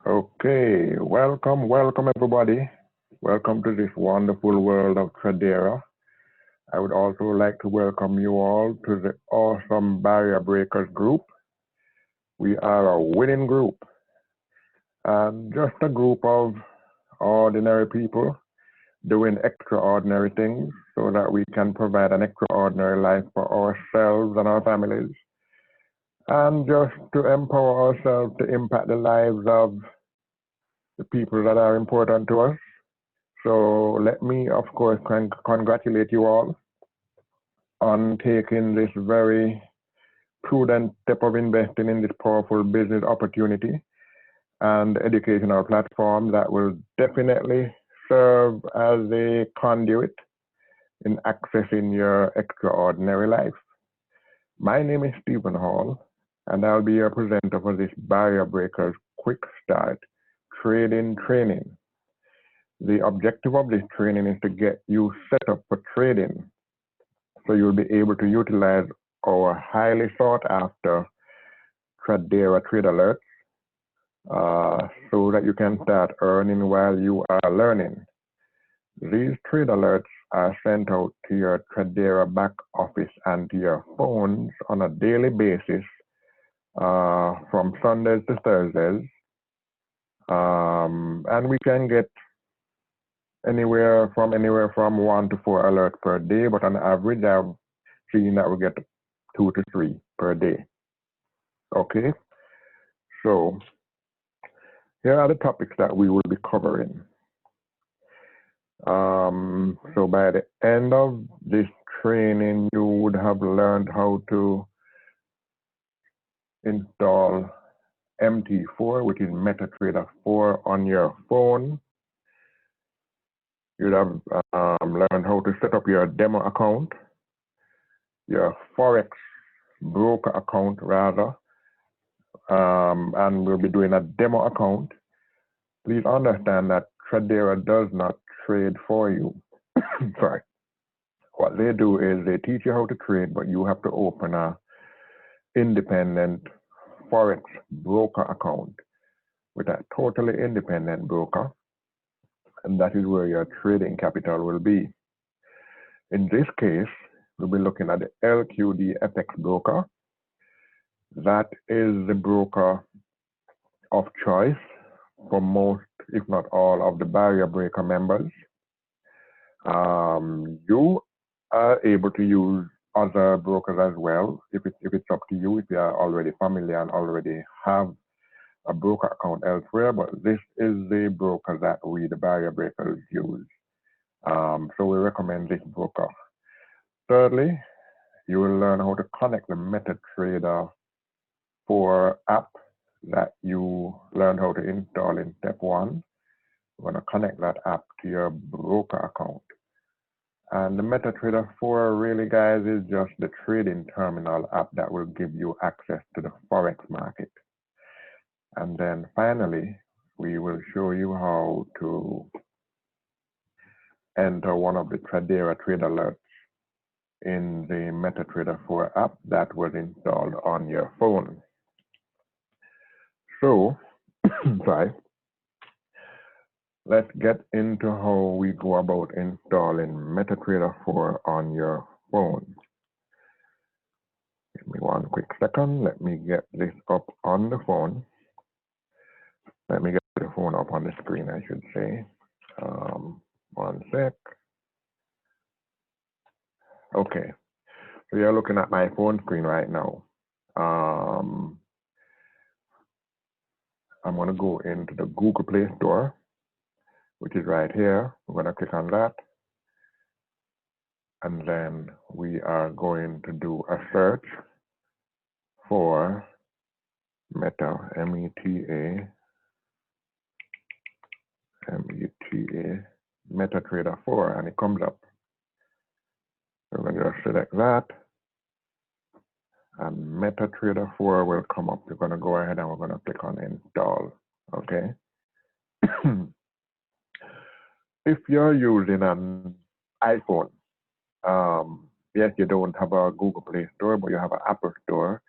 Okay, welcome everybody. Welcome to this wonderful world of Tradera. I would also like to welcome you all to the awesome Barrier Breakers group. We are a winning group and just a group of ordinary people doing extraordinary things so that we can provide an extraordinary life for ourselves and our families, and just to empower ourselves to impact the lives of the people that are important to us. So let me, of course, congratulate you all on taking this very prudent step of investing in this powerful business opportunity and educational platform that will definitely serve as a conduit in accessing your extraordinary life. My name is Stephen Hall, and I'll be your presenter for this Barrier Breakers Quick Start Trading Training. The objective of this training is to get you set up for trading, so you'll be able to utilize our highly sought after Tradera trade alerts so that you can start earning while you are learning. These trade alerts are sent out to your Tradera back office and to your phones on a daily basis from Sundays to Thursdays. And we can get anywhere from 1 to 4 alerts per day, but on average, I've seen that we get 2 to 3 per day. Okay, so here are the topics that we will be covering. So by the end of this training, you would have learned how to install MT4, which is MetaTrader 4, on your phone. You'd have learned how to set up your demo account, your Forex broker account rather, and we'll be doing a demo account. Please understand that Tradera does not trade for you. Sorry. What they do is they teach you how to trade, but you have to open a independent Forex broker account with a totally independent broker, and that is where your trading capital will be. In this case, we'll be looking at the LQDFX broker. That is the broker of choice for most, if not all, of the Barrier Breaker members. You are able to use other brokers as well if it's up to you, if you are already familiar and already have a broker account elsewhere, but this is the broker that we, the Barrier Breakers, use. So we recommend this broker. Thirdly, you will learn how to connect the MetaTrader 4 app that you learned how to install in step 1. We're going to connect that app to your broker account. And the MetaTrader 4 really, guys, is just the trading terminal app that will give you access to the Forex market. And then finally, we will show you how to enter one of the Tradera trade alerts in the MetaTrader 4 app that was installed on your phone. So, sorry, let's get into how we go about installing MetaTrader 4 on your phone. Give me one quick second. Let me get this up on the phone. Let me get the phone up on the screen, I should say. One sec. Okay, so you're looking at my phone screen right now. I'm going to go into the Google Play Store, which is right here. We're going to click on that. And then we are going to do a search for Meta, M-E-T-A, MetaTrader 4, and it comes up. So we're going to just select that, and MetaTrader 4 will come up. We're going to go ahead and we're going to click on install. Okay. If you're using an iPhone, yes, you don't have a Google Play Store, but you have an Apple Store,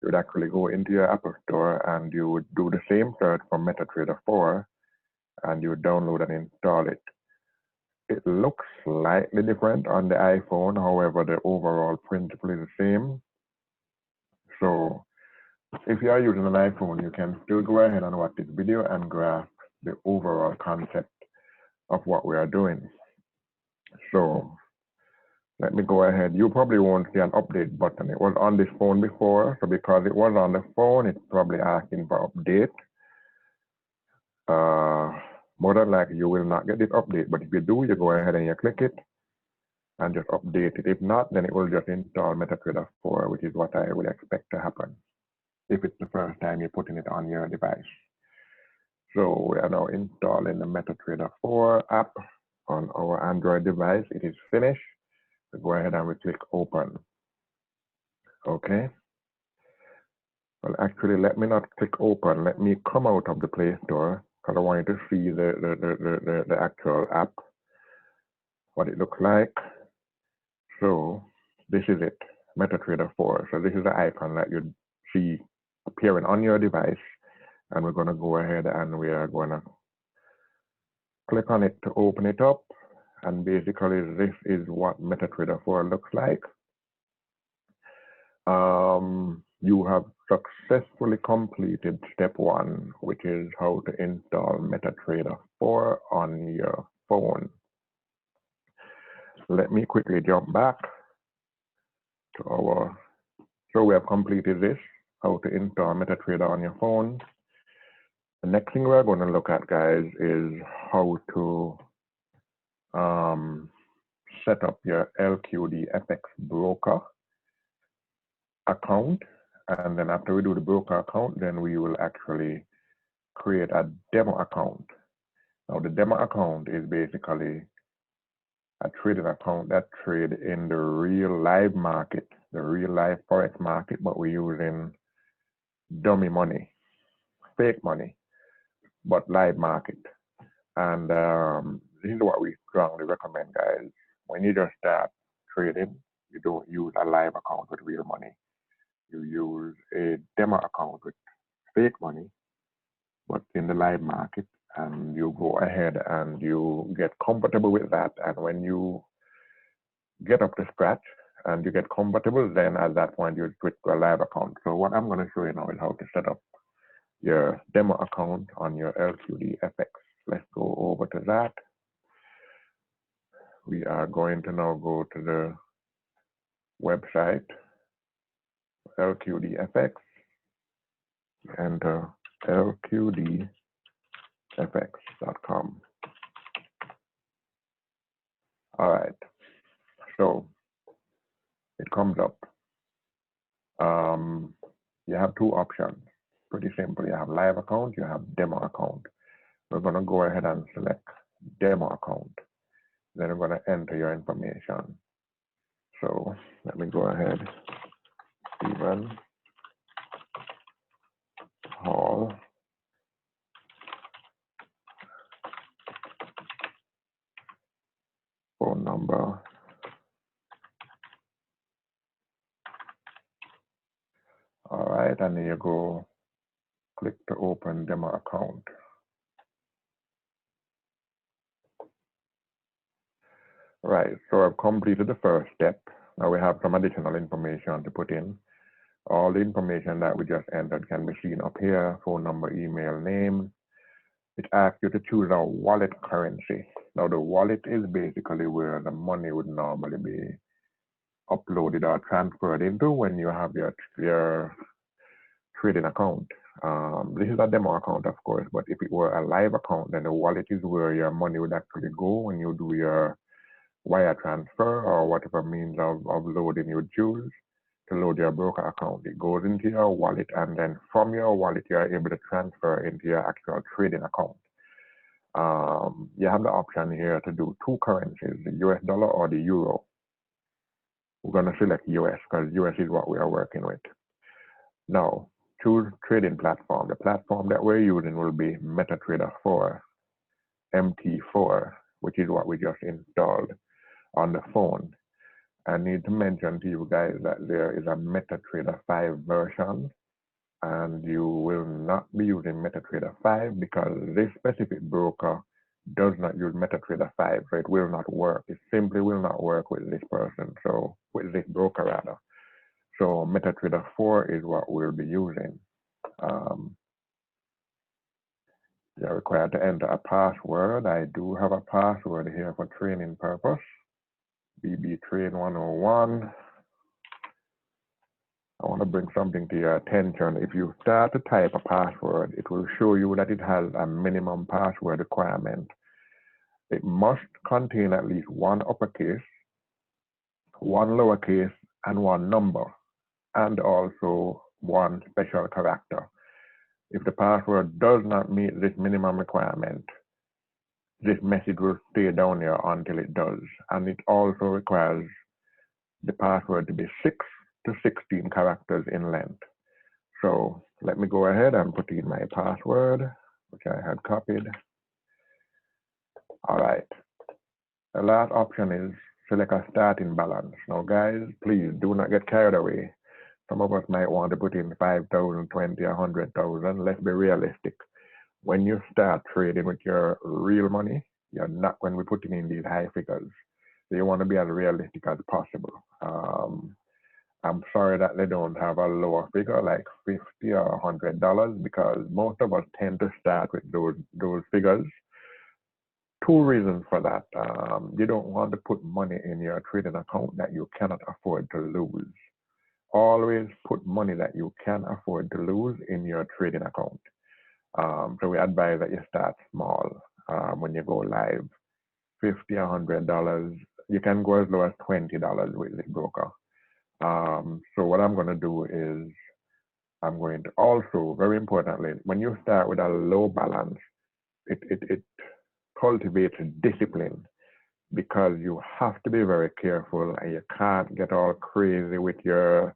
you would actually go into your Apple Store and you would do the same search for MetaTrader 4 and you would download and install it. It looks slightly different on the iPhone, however, the overall principle is the same. So if you are using an iPhone, you can still go ahead and watch this video and grasp the overall concept of what we are doing. So let me go ahead. You probably won't see an update button. It was on this phone before, so because it was on the phone, it's probably asking for update. More than likely, you will not get this update, but if you do, you go ahead and you click it and just update it. If not, then it will just install MetaTrader 4, which is what I would expect to happen if it's the first time you're putting it on your device. So we are now installing the MetaTrader 4 app on our Android device. It is finished. So go ahead and we click open. Okay. Well, actually, let me not click open. Let me come out of the Play Store because I want you to see the actual app, what it looks like. So this is it, MetaTrader 4. So this is the icon that you see appearing on your device. And we're going to go ahead and we are going to click on it to open it up. And basically, this is what MetaTrader 4 looks like. You have successfully completed step 1, which is how to install MetaTrader 4 on your phone. Let me quickly jump back to our, so we have completed this, how to install MetaTrader on your phone. The next thing we're going to look at, guys, is how to set up your LQDFX broker account. And then after we do the broker account, then we will actually create a demo account. Now, the demo account is basically a trading account that trade in the real live market, the real live Forex market, but we're using dummy money, fake money, but live market. And this is what we strongly recommend, guys. When you just start trading, you don't use a live account with real money. You use a demo account with fake money, but in the live market, and you go ahead and you get comfortable with that. And when you get up to scratch and you get comfortable, then at that point you switch to a live account. So what I'm going to show you now is how to set up your demo account on your LQDFX. Let's go over to that. We are going to now go to the website, LQDFX, enter LQDFX.com. All right, so it comes up. You have two options. Pretty simple. You have live account, you have demo account. We're going to go ahead and select demo account. Then we're going to enter your information. So let me go ahead. Stephen Hall. Phone number. All right, and then you go click to open demo account. Right, so I've completed the first step. Now we have some additional information to put in. All the information that we just entered can be seen up here: phone number, email, name. It asks you to choose a wallet currency. Now the wallet is basically where the money would normally be uploaded or transferred into when you have your trading account. This is a demo account, of course, but if it were a live account, then the wallet is where your money would actually go when you do your wire transfer or whatever means of loading you choose to load your broker account. It goes into your wallet, and then from your wallet, you are able to transfer into your actual trading account. You have the option here to do two currencies, the US dollar or the euro. We're going to select US because US is what we are working with. Now, choose trading platform. The platform that we're using will be MetaTrader 4, MT4, which is what we just installed on the phone. I need to mention to you guys that there is a MetaTrader 5 version, and you will not be using MetaTrader 5 because this specific broker does not use MetaTrader 5, so it will not work. It simply will not work with this person, so with this broker rather. So MetaTrader 4 is what we'll be using. You're required to enter a password. I do have a password here for training purpose. BB Train 101. I want to bring something to your attention. If you start to type a password, it will show you that it has a minimum password requirement. It must contain at least one uppercase, one lowercase, and one number, and also one special character. If the password does not meet this minimum requirement, this message will stay down here until it does. And it also requires the password to be 6 to 16 characters in length. So let me go ahead and put in my password, which I had copied. All right. The last option is select a starting balance. Now guys, please do not get carried away. Some of us might want to put in 5,000, 20, 100,000. Let's be realistic. When you start trading with your real money, you're not going to be putting in these high figures. So you want to be as realistic as possible. I'm sorry that they don't have a lower figure like $50 or $100 because most of us tend to start with those figures. Two reasons for that. You don't want to put money in your trading account that you cannot afford to lose. Always put money that you can afford to lose in your trading account. So we advise that you start small when you go live. $50 or $100. You can go as low as $20 with this broker. So what I'm going to do is I'm going to also, very importantly, when you start with a low balance, it cultivates discipline because you have to be very careful and you can't get all crazy with your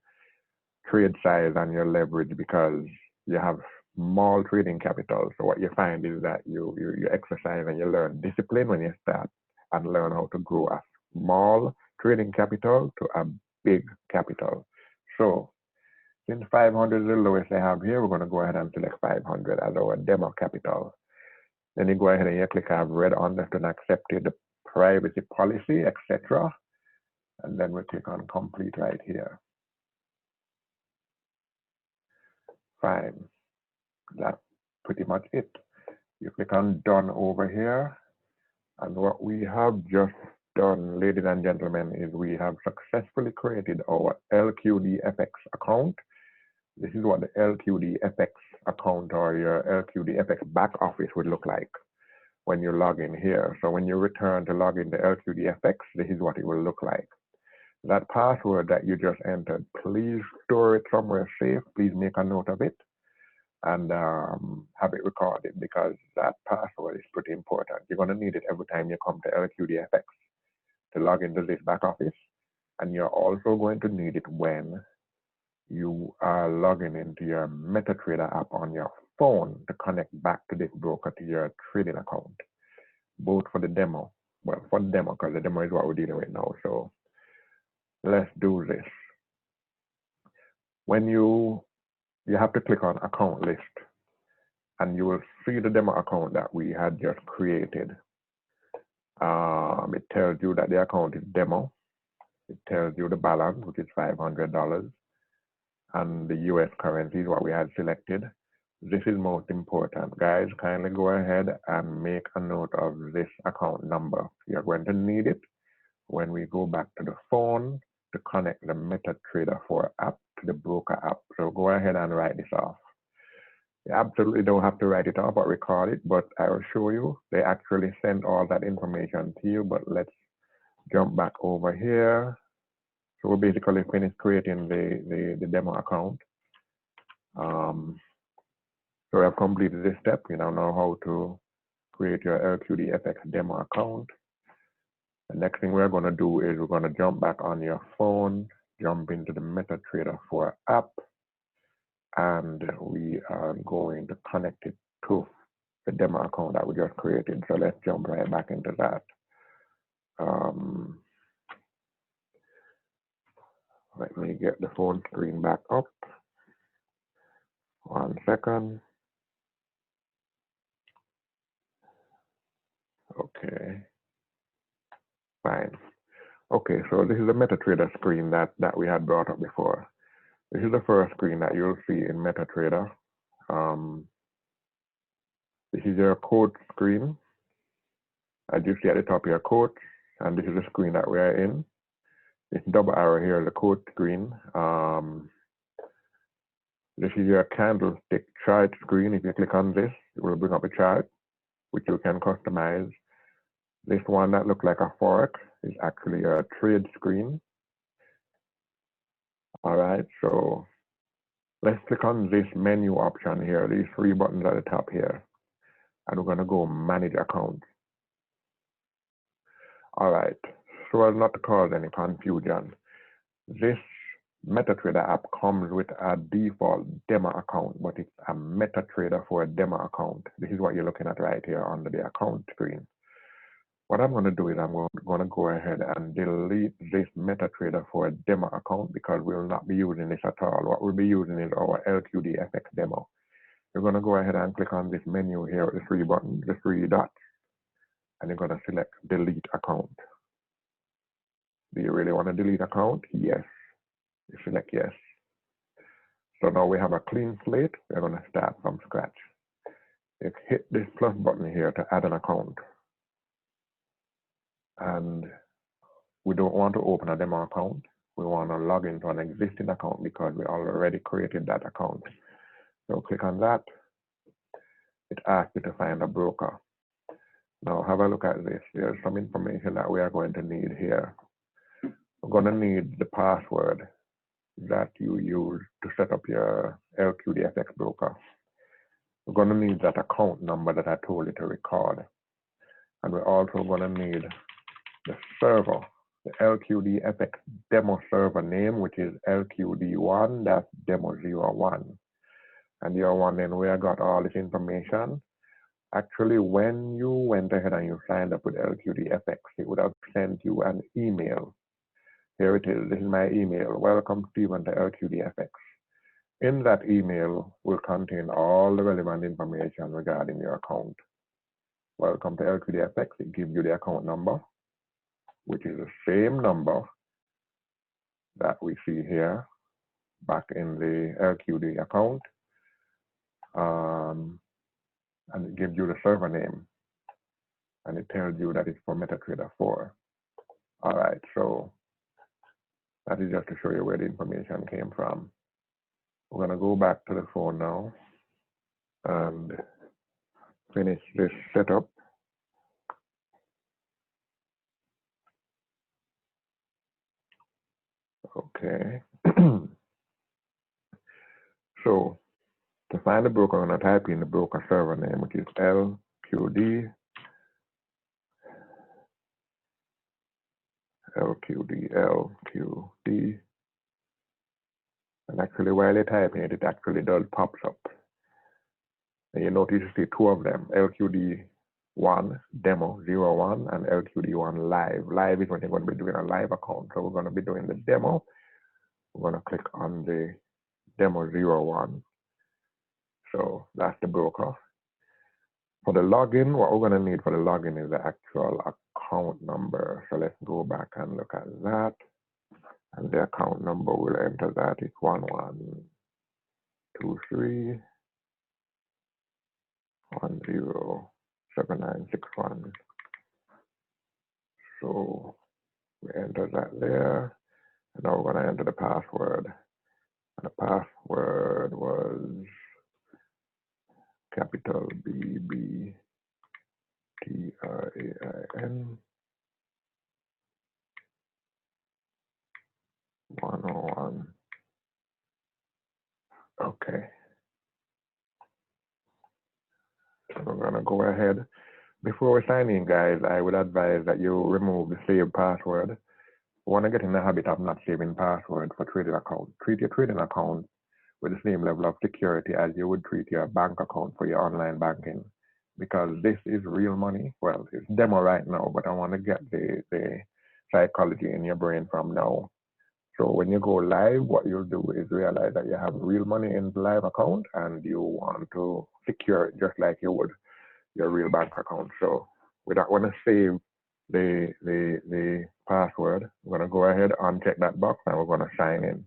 trade size and your leverage because you have small trading capital. So what you find is that you exercise and you learn discipline when you start and learn how to grow a small trading capital to a big capital. So since 500 is the lowest I have here, we're going to go ahead and select 500 as our demo capital. Then you go ahead and you click I've read understood and accepted the privacy policy, etc. And then we click on complete right here. Fine. That's pretty much it. You click on done over here. And what we have just done, ladies and gentlemen, is we have successfully created our LQDFX account. This is what the LQDFX account or your LQDFX back office would look like when you log in here. So when you return to log in the LQDFX, this is what it will look like. That password that you just entered, please store it somewhere safe. Please make a note of it and have it recorded because that password is pretty important. You're going to need it every time you come to LQDFX to log into this back office. And you're also going to need it when you are logging into your MetaTrader app on your phone to connect back to this broker to your trading account, both for the demo. Well, for the demo, because the demo is what we're dealing with now. So let's do this. When you have to click on account list and you will see the demo account that we had just created. It tells you that the account is demo. It tells you the balance, which is $500. And the US currency is what we had selected. This is most important. Guys, kindly go ahead and make a note of this account number. You're going to need it when we go back to the phone to connect the MetaTrader 4 app to the broker app. So go ahead and write this off. You absolutely don't have to write it off or record it, but I will show you. They actually send all that information to you, but let's jump back over here. So we basically finished creating the demo account. So we have completed this step. You now know how to create your LQDFX demo account. The next thing we're going to do is we're going to jump back on your phone, jump into the MetaTrader 4 app, and we are going to connect it to the demo account that we just created. So let's jump right back into that. Let me get the phone screen back up. 1 second. Okay, fine. Okay, so this is the MetaTrader screen that we had brought up before. This is the first screen that you'll see in MetaTrader. This is your quote screen. As you see at the top here, quote, and this is the screen that we are in. This double arrow here is the quote screen. This is your candlestick chart screen. If you click on this, it will bring up a chart, which you can customize. This one that looks like a Forex is actually a trade screen. All right, so let's click on this menu option here, these 3 buttons at the top here, and we're going to go manage account. All right, so as not to cause any confusion, this MetaTrader app comes with a default demo account, but it's a MetaTrader for a demo account. This is what you're looking at right here under the account screen. What I'm going to do is I'm going to go ahead and delete this MetaTrader for a demo account because we'll not be using this at all. What we'll be using is our LQDFX demo. You're going to go ahead and click on this menu here with the 3 buttons, the 3 dots, and you're going to select delete account. Do you really want to delete account? Yes. You select yes. So now we have a clean slate. We're going to start from scratch. You hit this plus button here to add an account. And we don't want to open a demo account. We want to log into an existing account because we already created that account. So click on that. It asks you to find a broker. Now have a look at this. There's some information that we are going to need here. We're going to need the password that you use to set up your LQDFX broker. We're going to need that account number that I told you to record. And we're also going to need the server, the LQDFX demo server name, which is LQD1, that's demo01. And you're wondering where I got all this information. Actually, when you went ahead and you signed up with LQDFX, it would have sent you an email. Here it is. This is my email. Welcome, Stephen, to LQDFX. In that email will contain all the relevant information regarding your account. Welcome to LQDFX. It gives you the account number, which is the same number that we see here back in the LQD account. And it gives you the server name. And it tells you that it's for MetaTrader 4. All right, so that is just to show you where the information came from. We're going to go back to the phone now and finish this setup. Okay. So to find the broker, I'm going to type in the broker server name, which is LQD, And actually, while you're typing it, it actually does pops up. And you notice you see 2 of them, LQD1 demo 01 and LQD1 live. Live is when you're going to be doing a live account. So we're going to be doing the demo. We're going to click on the demo 01. So that's the broker. For the login, what we're going to need for the login is the actual account number. So let's go back and look at that. And the account number, we'll enter that. It's 1123107961. So we enter that there. And now we're going to enter the password. And the password was capital BBTRAIN 101. Okay. So we're going to go ahead. Before we sign in, guys, I would advise that you remove the saved password. You want to get in the habit of not saving password for trading account. Treat your trading account with the same level of security as you would treat your bank account for your online banking, because this is real money. Well, it's demo right now, but I want to get the psychology in your brain from now. So when you go live, what you'll do is realize that you have real money in the live account and you want to secure it just like you would your real bank account. So we don't want to save the password. We're going to go ahead and check that box and we're going to sign in.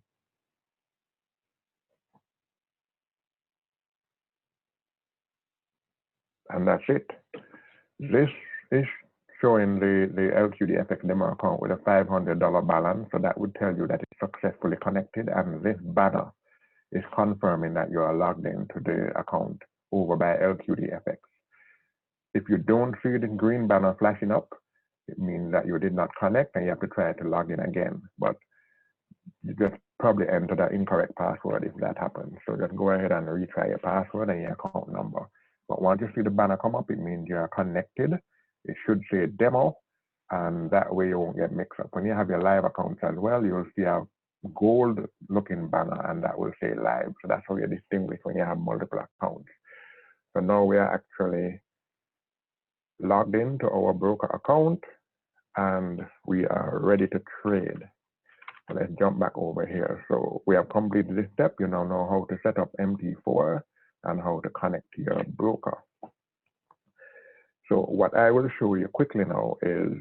And that's it. This is showing the LQDFX demo account with a $500 balance. So that would tell you that it's successfully connected. And this banner is confirming that you are logged into the account over by LQDFX. If you don't see the green banner flashing up, it means that you did not connect and you have to try to log in again. But you just probably enter the incorrect password if that happens. So just go ahead and retry your password and your account number. But once you see the banner come up, it means you're connected. It should say demo, and that way you won't get mixed up. When you have your live accounts as well, you'll see a gold looking banner and that will say live. So that's how you distinguish when you have multiple accounts. So now we are actually logged into our broker account and we are ready to trade. So let's jump back over here. So we have completed this step. You now know how to set up MT4 and how to connect to your broker. So what I will show you quickly now is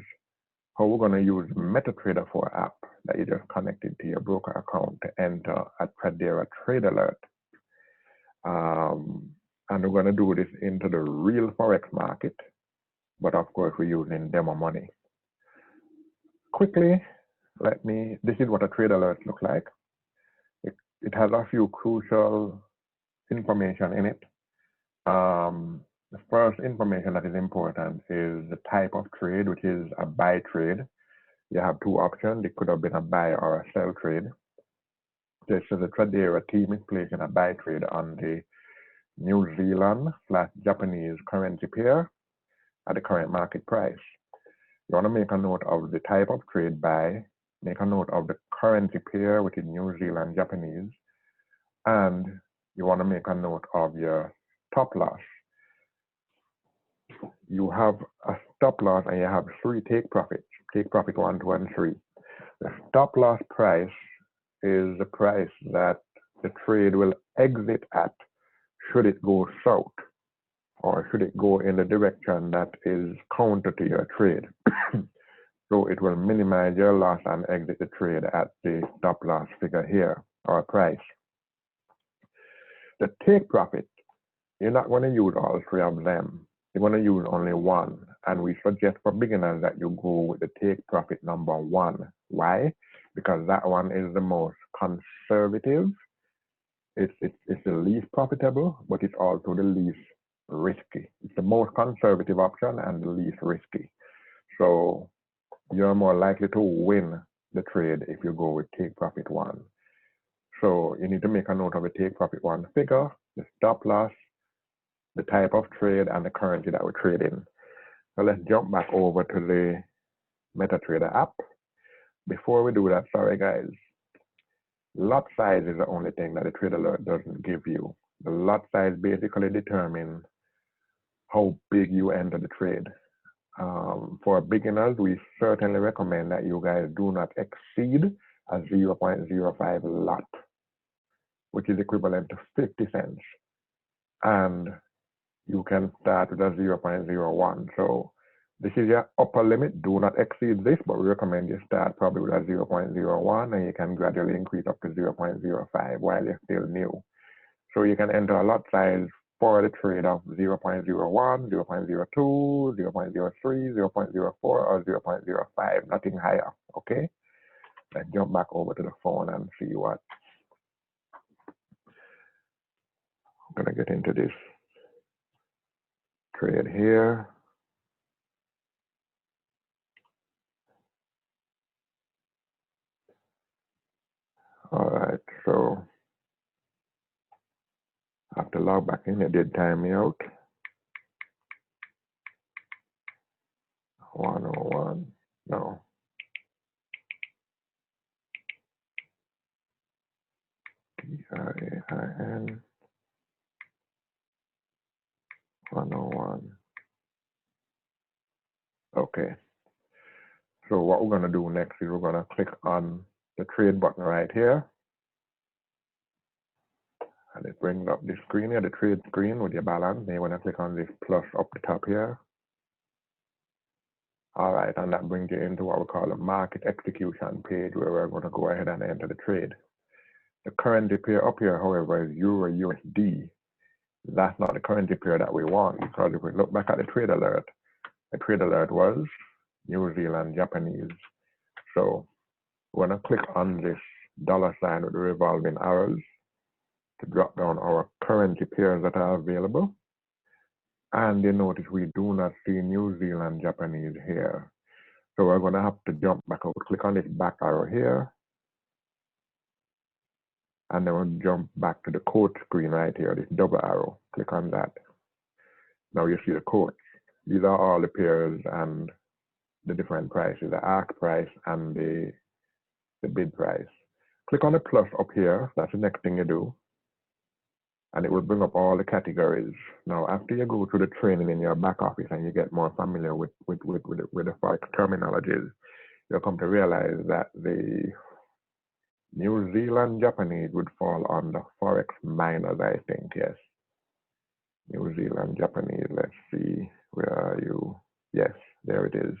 how we're going to use MetaTrader 4 app that you just connected to your broker account to enter a Tradera trade alert. And we're going to do this into the real Forex market, but of course we're using demo money. Quickly, this is what a trade alert looks like. It has a few crucial information in it. The first information that is important is the type of trade, which is a buy trade. You have two options. It could have been a buy or a sell trade. This is the Tradera team is placing a buy trade on the New Zealand/Japanese currency pair at the current market price. You want to make a note of the type of trade buy, make a note of the currency pair, which is New Zealand Japanese, and you want to make a note of your stop loss. You have a stop loss and you have 3 take profits. Take profit 1, 2, and 3. The stop loss price is the price that the trade will exit at should it go south or should it go in the direction that is counter to your trade. So it will minimize your loss and exit the trade at the stop loss figure here or price. The take profit, you're not going to use all 3 of them. You're going to use only one. And we suggest for beginners that you go with the take profit number 1. Why? Because that one is the most conservative. It's the least profitable, but it's also the least risky. It's the most conservative option and the least risky. So you're more likely to win the trade if you go with take profit 1. So you need to make a note of the take profit 1 figure, the stop loss, the type of trade, and the currency that we're trading. So let's jump back over to the MetaTrader app. Before we do that, sorry guys, lot size is the only thing that the trade alert doesn't give you. The lot size basically determines how big you enter the trade. For beginners, we certainly recommend that you guys do not exceed a 0.05 lot, which is equivalent to 50 cents. And you can start with a 0.01. So this is your upper limit. Do not exceed this, but we recommend you start probably with a 0.01 and you can gradually increase up to 0.05 while you're still new. So you can enter a lot size for the trade of 0.01, 0.02, 0.03, 0.04, or 0.05, nothing higher, okay? Let's jump back over to the phone and see what. I'm gonna get into this trade here. All right, so I have to log back in. It did time me out. 101, no. TRAIN 101. Okay. So what we're gonna do next is we're gonna click on the trade button right here. And it brings up this screen here, the trade screen with your balance. Then you want to click on this plus up the top here. All right, and that brings you into what we call a market execution page where we're going to go ahead and enter the trade. The currency pair up here, however, is Euro USD. That's not the currency pair that we want, because if we look back at the trade alert was New Zealand Japanese. So we're going to click on this dollar sign with the revolving arrows to drop down our currency pairs that are available. And you notice we do not see New Zealand Japanese here. So we're going to have to jump back out, click on this back arrow here. And then we'll jump back to the quote screen right here, this double arrow. Click on that. Now you see the quotes. These are all the pairs and the different prices, the ask price and the bid price. Click on the plus up here. That's the next thing you do. And it will bring up all the categories. Now, after you go through the training in your back office and you get more familiar with the Forex terminologies, you'll come to realize that the New Zealand Japanese would fall under Forex minors, I think, yes. New Zealand Japanese, let's see, where are you? Yes, there it is,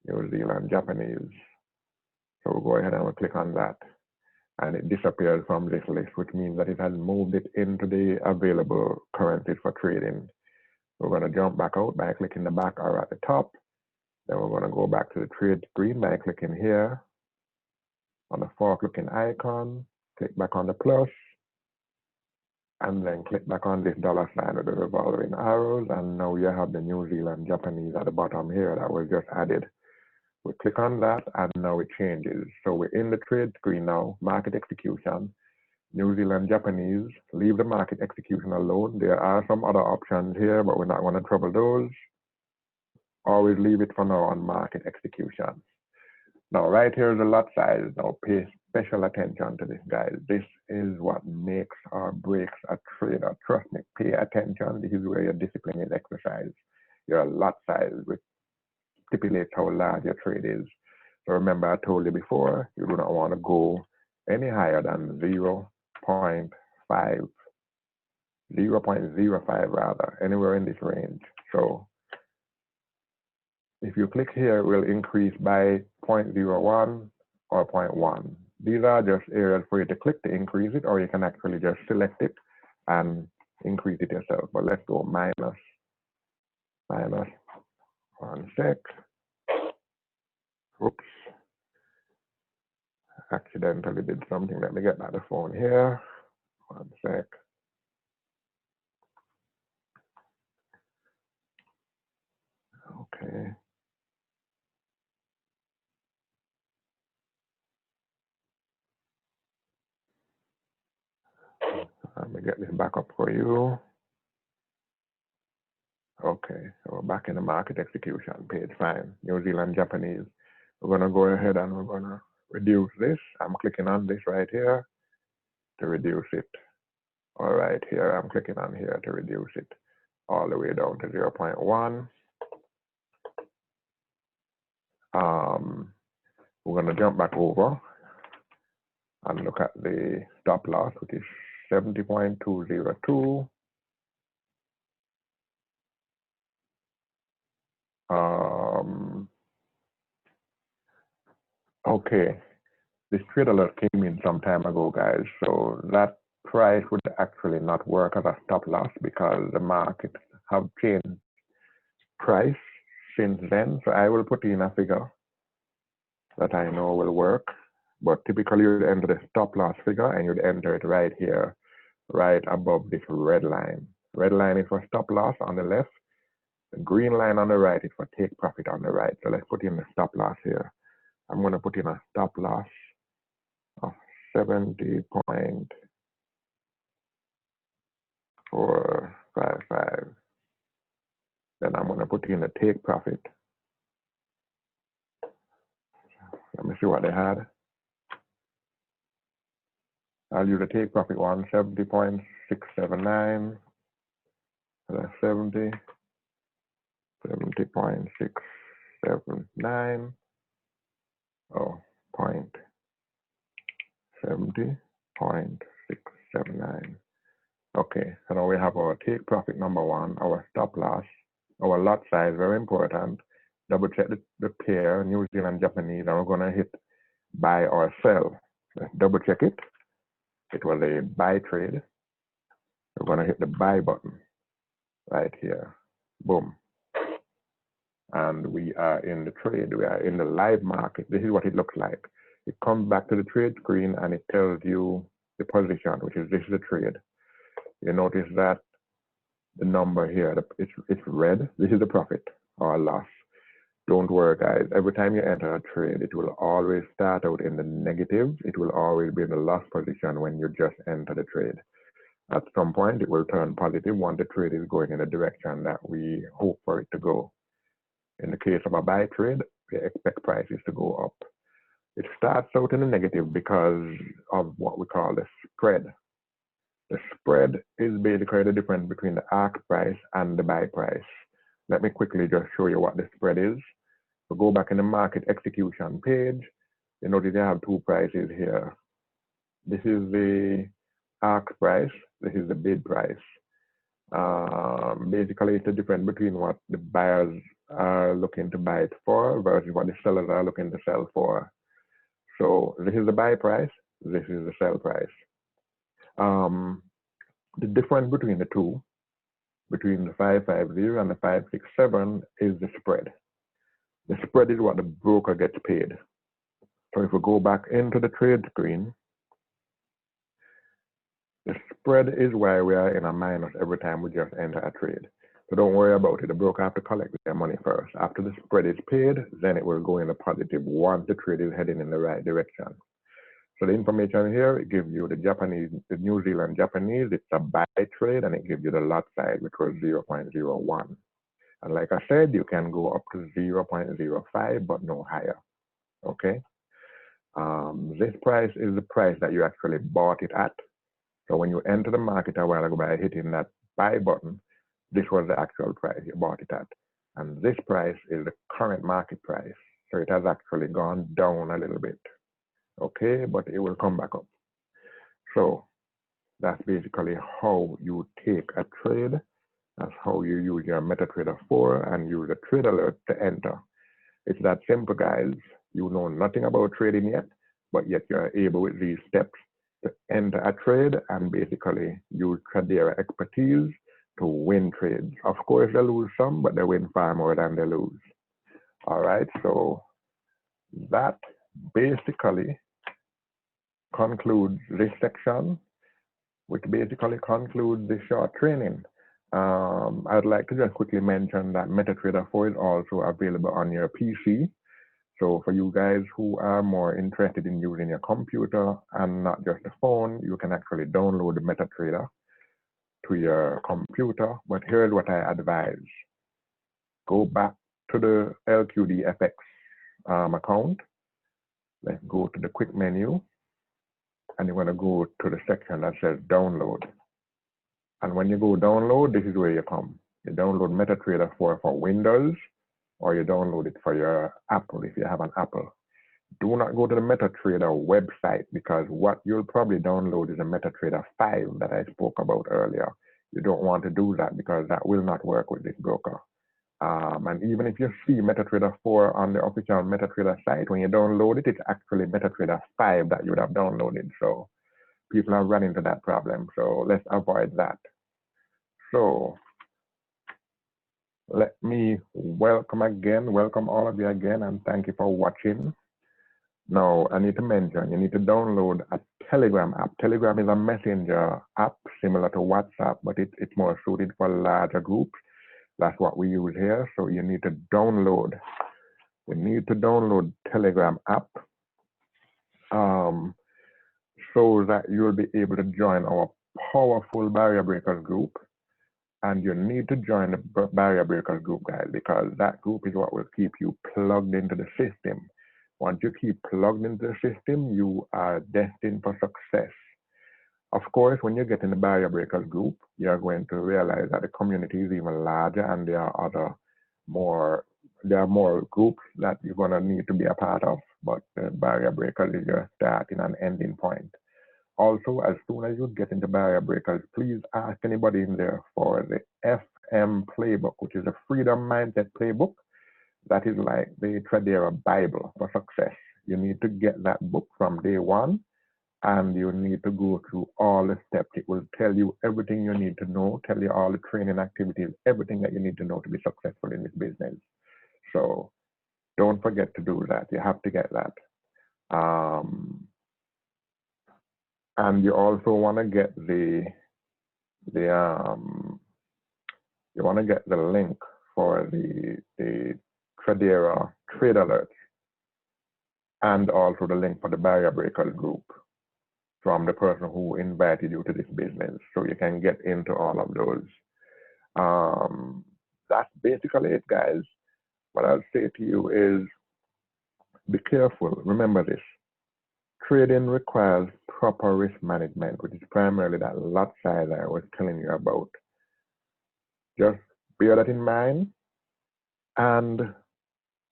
New Zealand Japanese. So we'll go ahead and we'll click on that. And it disappears from this list, which means that it has moved it into the available currencies for trading. We're going to jump back out by clicking the back arrow at the top. Then we're going to go back to the trade screen by clicking here on the fork looking icon, click back on the plus, and then click back on this dollar sign with the revolving arrows. And now you have the New Zealand Japanese at the bottom here that was just added. We click on that and now it changes. So we're in the trade screen now, market execution, New Zealand Japanese, leave the market execution alone. There are some other options here, but we're not going to trouble those. Always leave it for now on market execution. Now right here is the lot size. Now pay special attention to this, guys. This is what makes or breaks a trader. Trust me, pay attention. This is where your discipline is exercised. Your lot size, which stipulates how large your trade is. So remember, I told you before, you do not want to go any higher than 0.5, 0.05 rather, anywhere in this range. So if you click here, it will increase by 0.01 or 0.1. These are just areas for you to click to increase it, or you can actually just select it and increase it yourself. But let's go minus 1 sec. Oops. Accidentally did something. Let me get back the phone here. 1 sec. Okay. Let me get this back up for you. Okay, so we're back in the market execution page. Fine. New Zealand Japanese. We're going to go ahead and we're going to reduce this. I'm clicking on this right here to reduce it. All right, here I'm clicking on here to reduce it all the way down to 0.1. We're going to jump back over and look at the stop loss, which is 70.202. Okay, this trade alert came in some time ago, guys. So that price would actually not work as a stop loss because the market have changed price since then. So I will put in a figure that I know will work. But typically you'd enter the stop loss figure and you'd enter it right here, right above this red line. Red line is for stop loss on the left. The green line on the right is for take profit on the right. So let's put in the stop loss here. I'm going to put in a stop loss of 70.455. Then I'm going to put in the take profit. Let me see what they had. I'll use the take profit one, 70.679. That's 70.679. Oh, 0.679. 70.679. Okay, so now we have our take profit number one, our stop loss, our lot size, very important. Double check the pair, New Zealand, Japanese, and we're gonna hit buy or sell. Let's double check it. It was a buy trade. We're gonna hit the buy button right here. Boom. And we are in the trade. We are in the live market. This is what it looks like. It comes back to the trade screen and it tells you the position, which is this is the trade. You notice that the number here, it's red. This is the profit or loss. Don't worry, guys. Every time you enter a trade, it will always start out in the negative. It will always be in the loss position when you just enter the trade. At some point, it will turn positive once the trade is going in the direction that we hope for it to go. In the case of a buy trade, we expect prices to go up. It starts out in the negative because of what we call the spread. The spread is basically the difference between the ask price and the buy price. Let me quickly just show you what the spread is. So go back in the market execution page. You notice they have two prices here. This is the ask price. This is the bid price. Basically, it's the difference between what the buyers are looking to buy it for versus what the sellers are looking to sell for. So this is the buy price. This is the sell price. The difference between the two, between the 550 and the 567, is the spread. The spread is what the broker gets paid. So if we go back into the trade screen, the spread is why we are in a minus every time we just enter a trade. So don't worry about it. The broker have to collect their money first. After the spread is paid, then it will go in the positive once the trade is heading in the right direction. So the information here, it gives you the Japanese, the New Zealand Japanese, it's a buy trade, and it gives you the lot size, which was 0.01. And like I said, you can go up to 0.05, but no higher, okay? This price is the price that you actually bought it at. So when you enter the market a while ago by hitting that buy button, this was the actual price you bought it at. And this price is the current market price. So it has actually gone down a little bit. Okay, but it will come back up. So that's basically how you take a trade. That's how you use your MetaTrader 4 and use a trade alert to enter. It's that simple, guys. You know nothing about trading yet, but yet you're able with these steps to enter a trade and basically use Tradera expertise to win trades. Of course, they lose some, but they win far more than they lose. All right, so that basically concludes this section, which basically concludes the short training. I'd like to just quickly mention that MetaTrader 4 is also available on your PC. So for you guys who are more interested in using your computer and not just the phone, you can actually download the MetaTrader to your computer. But here's what I advise. Go back to the LQDFX account. Let's go to the quick menu. And you're going to go to the section that says download. And when you go download, this is where you come. You download MetaTrader 4 for Windows, or you download it for your Apple if you have an Apple. Do not go to the MetaTrader website, because what you'll probably download is a MetaTrader 5 that I spoke about earlier. You don't want to do that because that will not work with this broker. And even if you see MetaTrader 4 on the official MetaTrader site, when you download it, it's actually MetaTrader 5 that you would have downloaded. So people are running into that problem. So let's avoid that. So let me welcome all of you again, and thank you for watching. Now, I need to mention, you need to download a Telegram app. Telegram is a messenger app similar to WhatsApp, but it's more suited for larger groups. That's what we use here. So you need to download. We need to download Telegram app so that you'll be able to join our powerful barrier breakers group. And you need to join the barrier breakers group, guys, because that group is what will keep you plugged into the system. Once you keep plugged into the system, you are destined for success. Of course, when you get in the barrier breakers group, you're going to realize that the community is even larger, and there are more groups that you're going to need to be a part of. but barrier breakers is your starting and ending point. Also, as soon as you get into barrier breakers, please ask anybody in there for the FM playbook, which is a freedom mindset playbook. That is like the Tradera Bible for success. You need to get that book from day one, and you need to go through all the steps. It will tell you everything you need to know, tell you all the training activities, everything that you need to know to be successful in this business. So don't forget to do that. You have to get that. And you also want to get the link for the Tradera trade alerts, and also the link for the barrier breakers group from the person who invited you to this business, so you can get into all of those. That's basically it, guys. What I'll say to you is be careful. Remember this. Trading requires proper risk management, which is primarily that lot size I was telling you about. Just bear that in mind and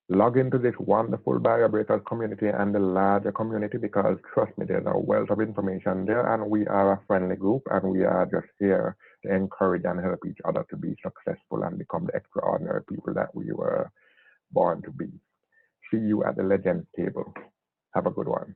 log into this wonderful barrier breakers community and the larger community, because trust me, there's a wealth of information there, and we are a friendly group, and we are just here to encourage and help each other to be successful and become the extraordinary people that we were born to be. See you at the Legends table. Have a good one.